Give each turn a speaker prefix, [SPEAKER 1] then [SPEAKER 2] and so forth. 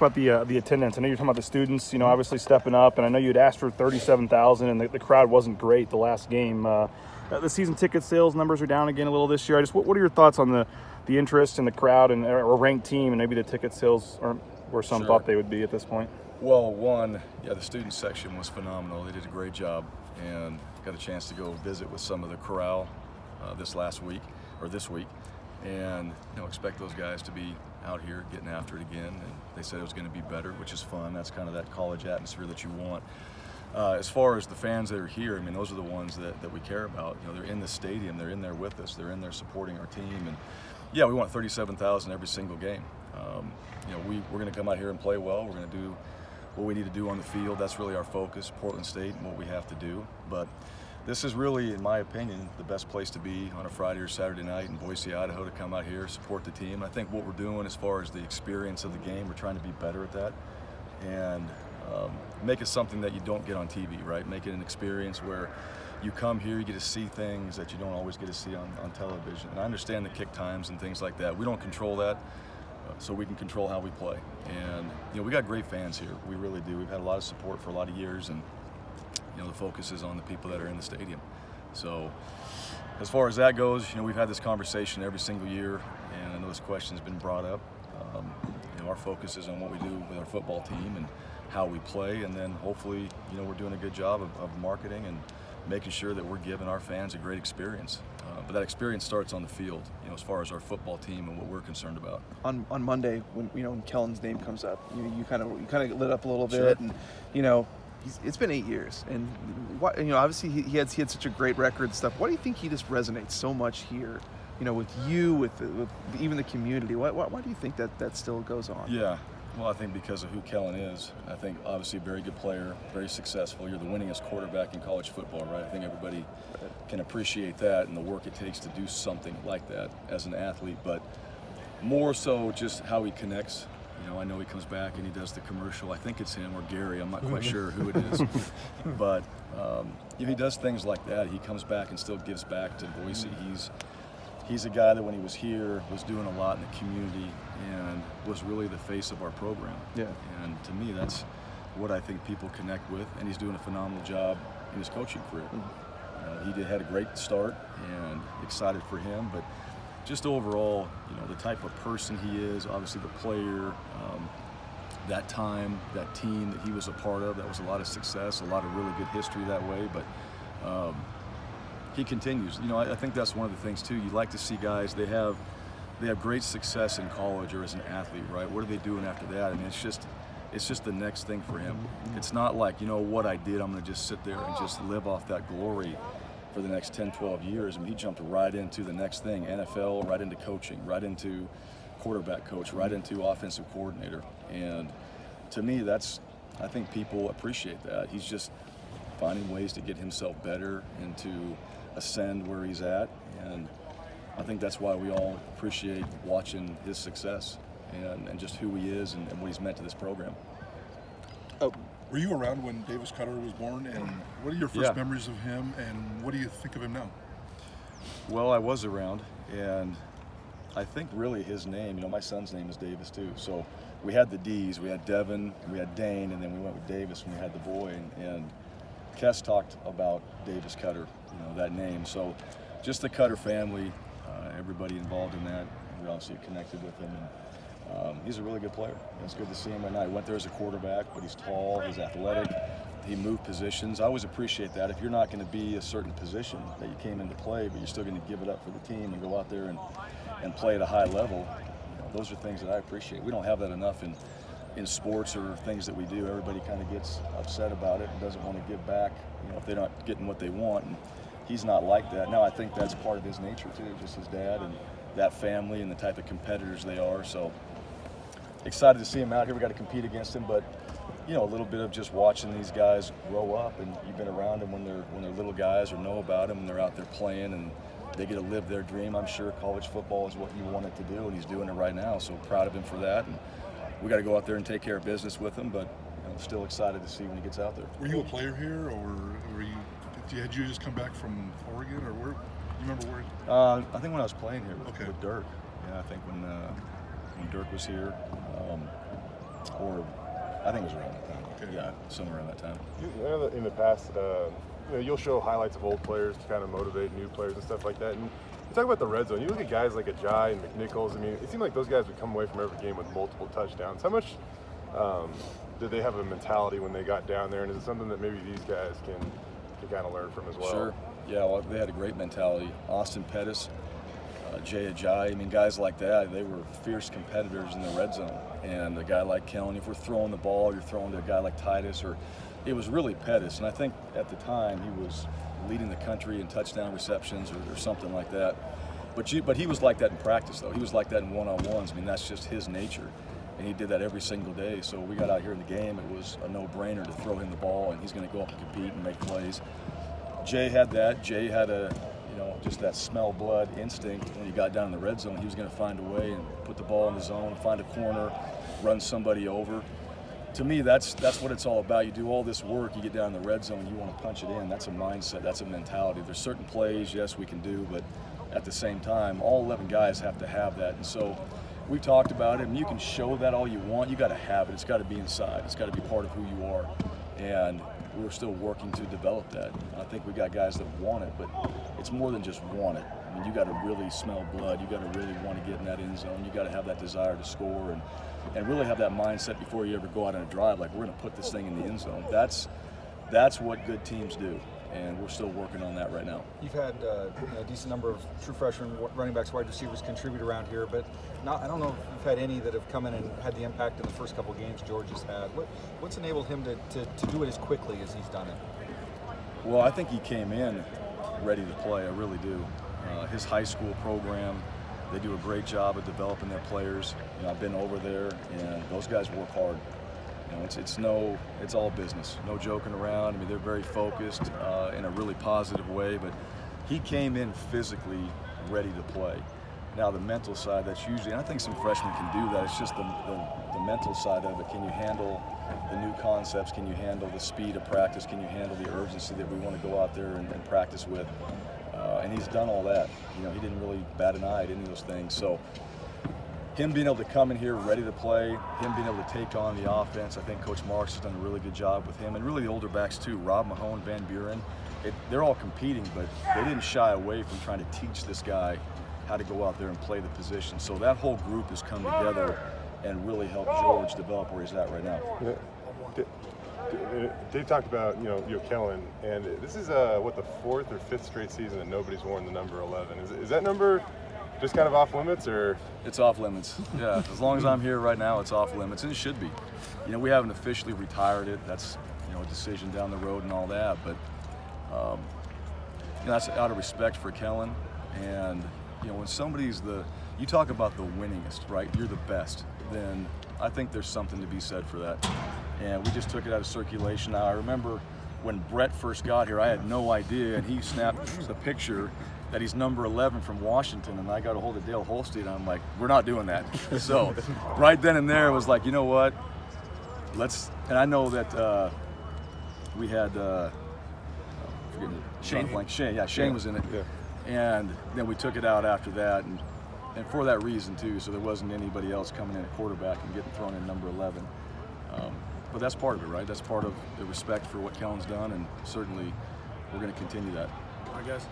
[SPEAKER 1] about the attendance. I know you're talking about the students, obviously stepping up, and I know you'd asked for 37,000, and the crowd wasn't great the last game. The season ticket sales numbers are down again a little this year. What are your thoughts on the interest in the crowd and or ranked team, and maybe the ticket sales aren't where some thought they would be at this point?
[SPEAKER 2] Well, the student section was phenomenal. They did a great job, and got a chance to go visit with some of the corral this week, and expect those guys to be out here getting after it again. And they said it was going to be better, which is fun. That's kind of that college atmosphere that you want. As far as the fans that are here, those are the ones that we care about. They're in the stadium, they're in there with us, they're in there supporting our team, and we want 37,000 every single game. We're going to come out here and play well. We're going to do what we need to do on the field. That's really our focus, Portland State, and what we have to do. But this is really, in my opinion, the best place to be on a Friday or Saturday night in Boise, Idaho, to come out here, support the team. I think what we're doing as far as the experience of the game, we're trying to be better at that, and make it something that you don't get on TV, right? Make it an experience where you come here, you get to see things that you don't always get to see on television. And I understand the kick times and things like that. We don't control that, so we can control how we play. And we got great fans here. We really do. We've had a lot of support for a lot of years, and the focus is on the people that are in the stadium. So as far as that goes, we've had this conversation every single year, and I know this question's been brought up. Our focus is on what we do with our football team and how we play, and then hopefully, we're doing a good job of marketing and making sure that we're giving our fans a great experience. But that experience starts on the field, as far as our football team and what we're concerned about.
[SPEAKER 3] On Monday, when Kellen's name comes up, you kind of lit up a little
[SPEAKER 2] Sure.
[SPEAKER 3] bit, and it's been 8 years, and obviously he had such a great record and stuff. Why do you think he just resonates so much here? With you, with even the community. Why do you think that still goes on?
[SPEAKER 2] Yeah. Well, I think because of who Kellen is. I think obviously a very good player, very successful. You're the winningest quarterback in college football, right? I think everybody can appreciate that and the work it takes to do something like that as an athlete, but more so just how he connects. I know he comes back and he does the commercial. I think it's him or Gary. I'm not quite sure who it is. But he does things like that. He comes back and still gives back to Boise. He's a guy that when he was here was doing a lot in the community and was really the face of our program.
[SPEAKER 3] Yeah.
[SPEAKER 2] And to me, that's what I think people connect with, and he's doing a phenomenal job in his coaching career. He had a great start, and excited for him, but just overall, the type of person he is, obviously the player, that time, that team that he was a part of, that was a lot of success, a lot of really good history that way, but he continues. I think that's one of the things too. You like to see guys, they have great success in college or as an athlete, right? What are they doing after that? It's just the next thing for him. It's not like, what I did, I'm going to just sit there and just live off that glory for the next 10, 12 years. He jumped right into the next thing, NFL, right into coaching, right into quarterback coach, right into offensive coordinator. And to me, I think people appreciate that. He's just finding ways to get himself better and to ascend where he's at. And I think that's why we all appreciate watching his success and just who he is and what he's meant to this program.
[SPEAKER 4] Were you around when Davis Cutter was born, and what are your first memories of him, and what do you think of him now?
[SPEAKER 2] Well, I was around, and I think really his name, my son's name is Davis too, so we had the D's, we had Devin, we had Dane, and then we went with Davis when we had the boy, and Kess talked about Davis Cutter, that name. So just the Cutter family, everybody involved in that, we obviously connected with him. And he's a really good player. It's good to see him right now. He went there as a quarterback, but he's tall, he's athletic, he moved positions. I always appreciate that. If you're not going to be a certain position that you came into play, but you're still going to give it up for the team and go out there and play at a high level, those are things that I appreciate. We don't have that enough in sports or things that we do. Everybody kind of gets upset about it and doesn't want to give back, if they're not getting what they want. And he's not like that. Now, I think that's part of his nature too, just his dad and that family and the type of competitors they are. So excited to see him out here. We got to compete against him, but a little bit of just watching these guys grow up, and you've been around them when they're little guys or know about them, and they're out there playing and they get to live their dream. I'm sure college football is what you wanted to do, and he's doing it right now. So proud of him for that. And we got to go out there and take care of business with him, but I'm still excited to see when he gets out there.
[SPEAKER 4] Were you a player here, or had you just come back from Oregon, or where? You remember where?
[SPEAKER 2] I think when I was playing here with Dirk. Yeah, I think when Dirk was here. or I think it was around that time. Okay. Yeah, somewhere around that time.
[SPEAKER 5] You know, in the past, you'll show highlights of old players to kind of motivate new players and stuff like that. And you talk about the red zone. You look at guys like Ajay and McNichols. I mean, it seemed like those guys would come away from every game with multiple touchdowns. How much did they have a mentality when they got down there? And is it something that maybe these guys can kind of learn from as well?
[SPEAKER 2] Sure. Yeah, well, they had a great mentality. Austin Pettis, Jay Ajay, I mean, guys like that, they were fierce competitors in the red zone. And a guy like Kellen, if we're throwing the ball, you're throwing to a guy like Titus, or it was really Pettis. And I think at the time he was leading the country in touchdown receptions or something like that. But he was like that in practice, though. He was like that in one-on-ones. I mean, that's just his nature. And he did that every single day. So we got out here in the game, it was a no-brainer to throw him the ball, and he's going to go up and compete and make plays. Jay had that. Jay had just that smell blood instinct. When he got down in the red zone, he was going to find a way and put the ball in the zone, find a corner, run somebody over. To me, that's what it's all about. You do all this work, you get down in the red zone, you want to punch it in. That's a mindset, that's a mentality. There's certain plays, yes, we can do, but at the same time, all 11 guys have to have that. And so we've talked about it, and you can show that all you want. You got to have it. It's got to be inside. It's got to be part of who you are. And we're still working to develop that. I think we got guys that want it, but it's more than just want it. I mean, you got to really smell blood. You got to really want to get in that end zone. You got to have that desire to score and really have that mindset before you ever go out on a drive, like we're going to put this thing in the end zone. That's what good teams do, and we're still working on that right now.
[SPEAKER 6] You've had a decent number of true freshmen, running backs, wide receivers contribute around here, but I don't know if you've had any that have come in and had the impact in the first couple games George has had. What's enabled him to do it as quickly as he's done it?
[SPEAKER 2] Well, I think he came in ready to play. I really do. His high school program, they do a great job of developing their players. I've been over there, and those guys work hard. It's all business. No joking around. I mean, they're very focused in a really positive way. But he came in physically ready to play. Now the mental side, that's usually, and I think some freshmen can do that. It's just the mental side of it. Can you handle the new concepts? Can you handle the speed of practice? Can you handle the urgency that we want to go out there and practice with? And he's done all that. He didn't really bat an eye at any of those things. So him being able to come in here ready to play, him being able to take on the offense, I think Coach Marks has done a really good job with him, and really the older backs too, Rob Mahone, Van Buren. They're all competing, but they didn't shy away from trying to teach this guy how to go out there and play the position. So that whole group has come together and really helped George develop where he's at right now.
[SPEAKER 5] Dave talked about Kellen, and this is the 4th or 5th straight season that nobody's worn the number 11. Is that number just kind of off limits, or?
[SPEAKER 2] It's off limits. Yeah, as long as I'm here right now, it's off limits, and it should be. We haven't officially retired it. That's a decision down the road and all that, but that's out of respect for Kellen. And when somebody's you talk about the winningest, right? You're the best. Then I think there's something to be said for that. And we just took it out of circulation. Now I remember when Brett first got here, I had no idea, and he snapped the picture that he's number 11 from Washington, and I got a hold of Dale Holstein, and I'm like, we're not doing that. So right then and there, it was like, you know what? And I know that we had, Shane was in it.
[SPEAKER 5] Yeah.
[SPEAKER 2] And then we took it out after that, and for that reason too, so there wasn't anybody else coming in at quarterback and getting thrown in number 11. But that's part of it, right? That's part of the respect for what Kellen's done, and certainly we're going to continue that.
[SPEAKER 1] All right, guys.